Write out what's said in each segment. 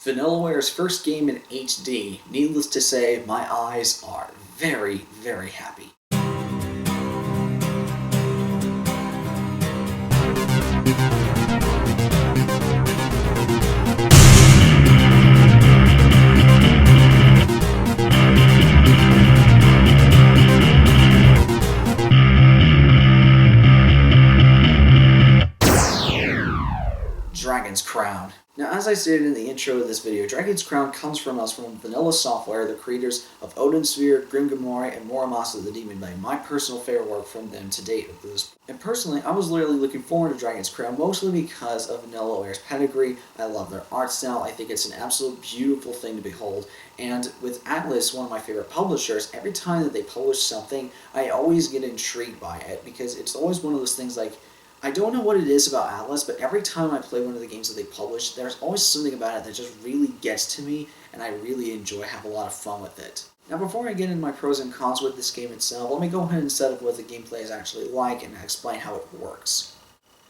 Vanillaware's first game in HD. Needless to say, my eyes are very, very happy. Dragon's Crown. Now, as I stated in the intro of this video, Dragon's Crown comes from Vanilla Software, the creators of Odin Sphere, Grim, and Muramasa the Demon Blade. My personal favorite work from them to date at this point. And personally, I was literally looking forward to Dragon's Crown, mostly because of Vanillaware's pedigree. I love their art style. I think it's an absolute beautiful thing to behold. And with Atlus, one of my favorite publishers, every time that they publish something, I always get intrigued by it, because it's always one of those things like, I don't know what it is about Atlus, but every time I play one of the games that they publish, there's always something about it that just really gets to me, and I really enjoy, have a lot of fun with it. Now, before I get into my pros and cons with this game itself, let me go ahead and set up what the gameplay is actually like and explain how it works.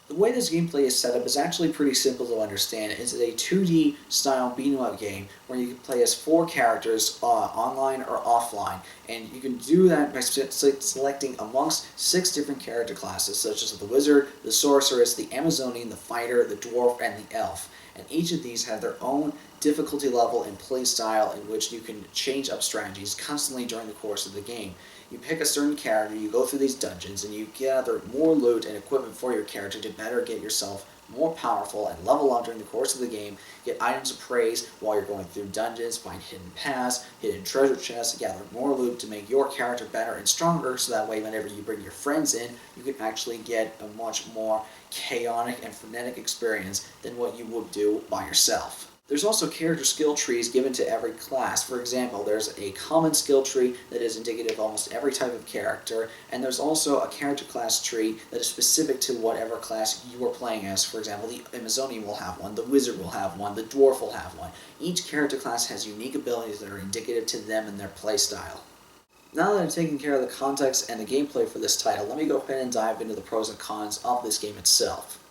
The way this gameplay is set up is actually pretty simple to understand. It's a 2D style beat-em-up game where you can play as 4 characters online or offline, and you can do that by selecting amongst 6 different character classes, such as the wizard, the sorceress, the Amazonian, the fighter, the dwarf, and the elf. And each of these have their own difficulty level and play style in which you can change up strategies constantly during the course of the game. You pick a certain character, you go through these dungeons, and you gather more loot and equipment for your character to better get yourself more powerful and level up during the course of the game, get items of praise while you're going through dungeons, find hidden paths, hidden treasure chests, gather more loot to make your character better and stronger, so that way whenever you bring your friends in, you can actually get a much more chaotic and frenetic experience than what you would do by yourself. There's also character skill trees given to every class. For example, there's a common skill tree that is indicative of almost every type of character, and there's also a character class tree that is specific to whatever class you are playing as. For example, the Amazonian will have one, the wizard will have one, the dwarf will have one. Each character class has unique abilities that are indicative to them and their playstyle. Now that I've taken care of the context and the gameplay for this title, let me go ahead and dive into the pros and cons of this game itself.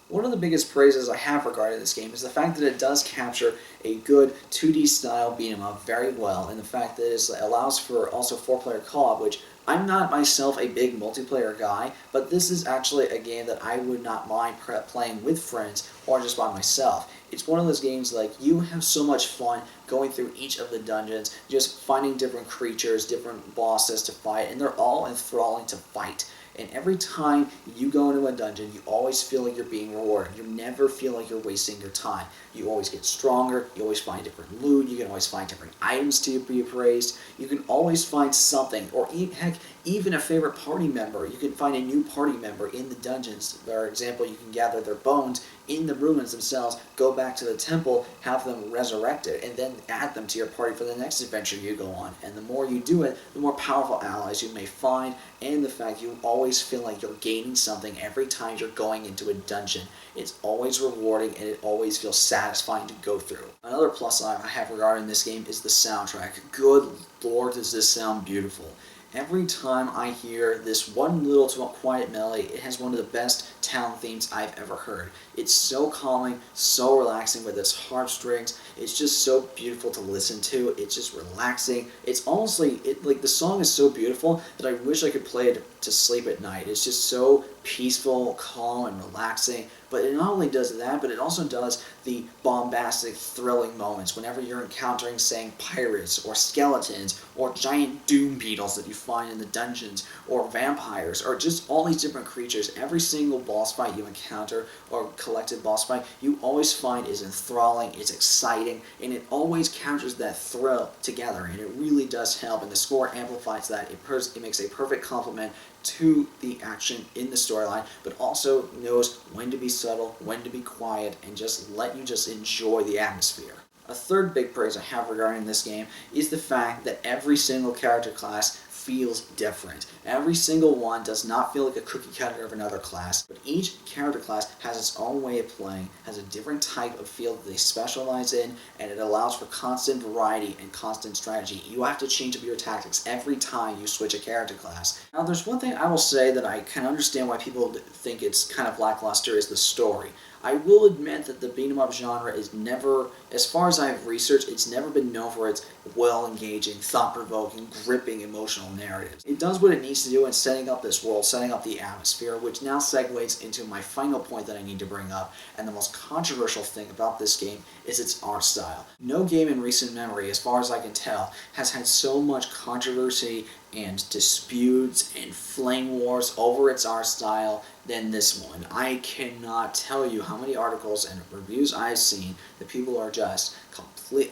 One of the biggest praises I have regarding this game is the fact that it does capture a good 2D style beat-em-up very well, and the fact that it allows for also 4-player co-op, which I'm not myself a big multiplayer guy, but this is actually a game that I would not mind playing with friends or just by myself. It's one of those games like you have so much fun going through each of the dungeons, just finding different creatures, different bosses to fight, and they're all enthralling to fight. And every time you go into a dungeon, you always feel like you're being rewarded. You never feel like you're wasting your time. You always get stronger, you always find different loot, you can always find different items to be appraised, you can always find something, or heck, even a favorite party member. You can find a new party member in the dungeons. For example, you can gather their bones in the ruins themselves, go back to the temple, have them resurrected, and then add them to your party for the next adventure you go on. And the more you do it, the more powerful allies you may find, and the fact you always feel like you're gaining something every time you're going into a dungeon. It's always rewarding, and it always feels satisfying to go through. Another plus I have regarding this game is the soundtrack. Good lord, does this sound beautiful. Every time I hear this one little quiet melody, it has one of the best town themes I've ever heard. It's so calming, so relaxing with its heartstrings. It's just so beautiful to listen to. It's just relaxing. It's honestly, the song is so beautiful that I wish I could play it to sleep at night. It's just so peaceful, calm, and relaxing. But it not only does that, but it also does the bombastic, thrilling moments whenever you're encountering, say, pirates, or skeletons, or giant doom beetles that you find in the dungeons, or vampires, or just all these different creatures. Every single boss fight you encounter, or collected boss fight, you always find is enthralling, it's exciting, and it always captures that thrill together, and it really does help, and the score amplifies that. It makes a perfect complement to the action in the storyline, but also knows when to be subtle, when to be quiet, and just let you just enjoy the atmosphere. A third big praise I have regarding this game is the fact that every single character class feels different. Every single one does not feel like a cookie cutter of another class, but each character class has its own way of playing, has a different type of field that they specialize in, and it allows for constant variety and constant strategy. You have to change up your tactics every time you switch a character class. Now, there's one thing I will say that I can understand why people think it's kind of lackluster is the story. I will admit that the beat-em-up genre is never, as far as I've researched, it's never been known for its well-engaging, thought-provoking, gripping emotional narratives. It does what it needs to do in setting up this world, setting up the atmosphere, which now segues into my final point that I need to bring up, and the most controversial thing about this game is its art style. No game in recent memory, as far as I can tell, has had so much controversy and disputes and flame wars over its art style than this one. I cannot tell you how many articles and reviews I've seen that people are just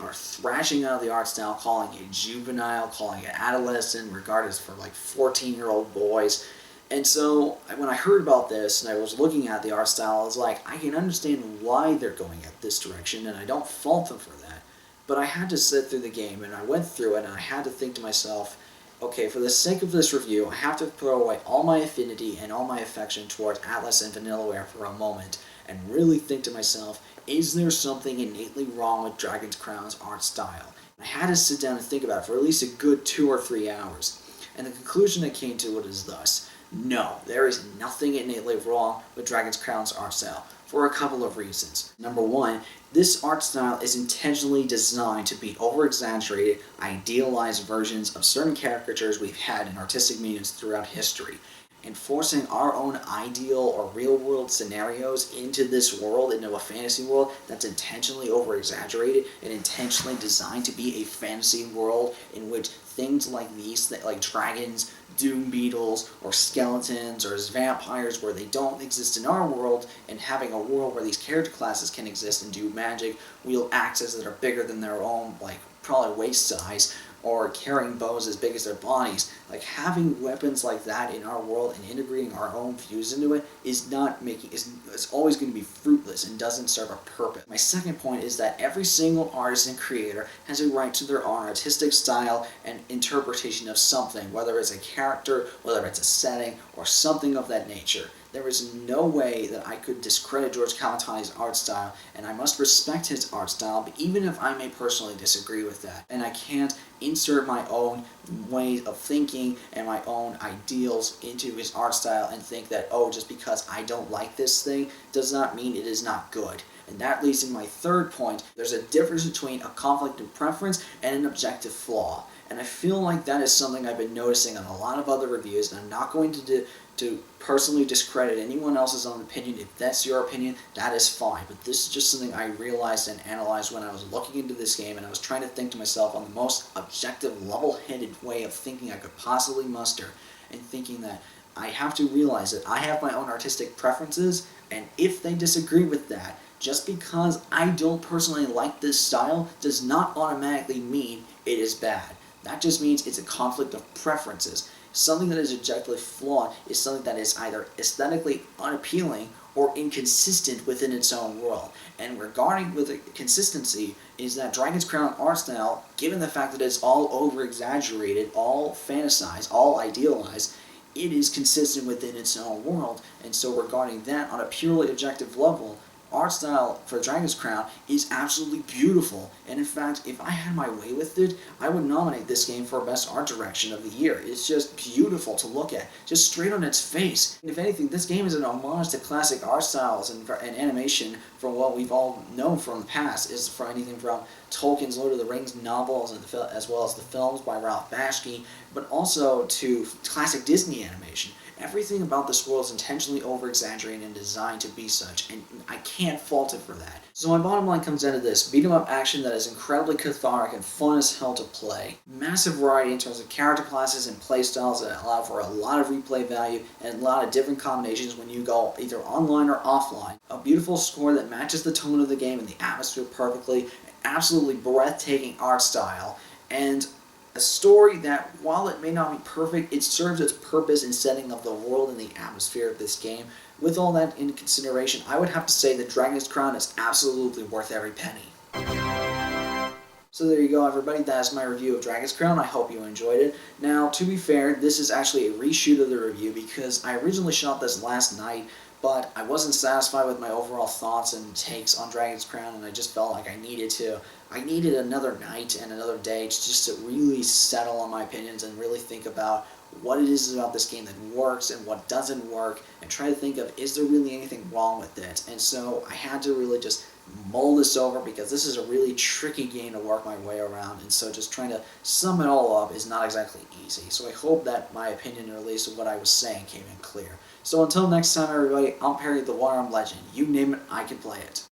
are thrashing out of the art style, calling it juvenile, calling it adolescent, regarded as for like 14-year-old boys. And so when I heard about this and I was looking at the art style, I was like, I can understand why they're going at this direction, and I don't fault them for that. But I had to sit through the game, and I went through it, and I had to think to myself, okay, for the sake of this review, I have to throw away all my affinity and all my affection towards Atlus and Vanillaware for a moment and really think to myself, is there something innately wrong with Dragon's Crown's art style? I had to sit down and think about it for at least a good 2 or 3 hours. And the conclusion I came to it is thus. No, there is nothing innately wrong with Dragon's Crown's art style, for a couple of reasons. Number one, this art style is intentionally designed to be over-exaggerated, idealized versions of certain caricatures we've had in artistic mediums throughout history. And forcing our own ideal or real-world scenarios into this world, into a fantasy world that's intentionally over-exaggerated and intentionally designed to be a fantasy world in which things like these, like dragons, doom beetles, or skeletons, or vampires where they don't exist in our world, and having a world where these character classes can exist and do magic, wield axes that are bigger than their own, like probably waist size, or carrying bows as big as their bodies. Like, having weapons like that in our world and integrating our own views into it is always going to be fruitless and doesn't serve a purpose. My second point is that every single artist and creator has a right to their own artistic style and interpretation of something, whether it's a character, whether it's a setting, or something of that nature. There is no way that I could discredit George Kamatani's art style, and I must respect his art style, but even if I may personally disagree with that, and I can't insert my own ways of thinking and my own ideals into his art style and think that, oh, just because I don't like this thing does not mean it is not good. And that leads to my third point. There's a difference between a conflict of preference and an objective flaw. And I feel like that is something I've been noticing on a lot of other reviews, and I'm not going to personally discredit anyone else's own opinion. If that's your opinion, that is fine. But this is just something I realized and analyzed when I was looking into this game, and I was trying to think to myself on the most objective, level-headed way of thinking I could possibly muster, and thinking that I have to realize that I have my own artistic preferences, and if they disagree with that, just because I don't personally like this style does not automatically mean it is bad. That just means it's a conflict of preferences. Something that is objectively flawed is something that is either aesthetically unappealing or inconsistent within its own world. And regarding with the consistency is that Dragon's Crown art style, given the fact that it's all over-exaggerated, all fantasized, all idealized, it is consistent within its own world. And so regarding that on a purely objective level, art style for Dragon's Crown is absolutely beautiful, and in fact, if I had my way with it, I would nominate this game for Best Art Direction of the Year. It's just beautiful to look at, just straight on its face. And if anything, this game is an homage to classic art styles and animation from what we've all known from the past, is for anything from Tolkien's Lord of the Rings novels and as well as the films by Ralph Bakshi, but also to classic Disney animation. Everything about this world is intentionally over-exaggerated and designed to be such, and I can't fault it for that. So my bottom line comes down to this: beat-em-up action that is incredibly cathartic and fun as hell to play. Massive variety in terms of character classes and playstyles that allow for a lot of replay value and a lot of different combinations when you go either online or offline. A beautiful score that matches the tone of the game and the atmosphere perfectly, an absolutely breathtaking art style, and a story that, while it may not be perfect, it serves its purpose in setting up the world and the atmosphere of this game. With all that in consideration, I would have to say that Dragon's Crown is absolutely worth every penny. So there you go, everybody. That is my review of Dragon's Crown. I hope you enjoyed it. Now, to be fair, this is actually a reshoot of the review because I originally shot this last night, but I wasn't satisfied with my overall thoughts and takes on Dragon's Crown, and I just felt like I needed another night and another day just to really settle on my opinions and really think about what it is about this game that works and what doesn't work, and try to think of, is there really anything wrong with it? And so I had to really just mull this over, because this is a really tricky game to work my way around, and so just trying to sum it all up is not exactly easy. So I hope that my opinion, or at least what I was saying, came in clear. So until next time, everybody, I'm Perry the One Armed Legend. You name it, I can play it.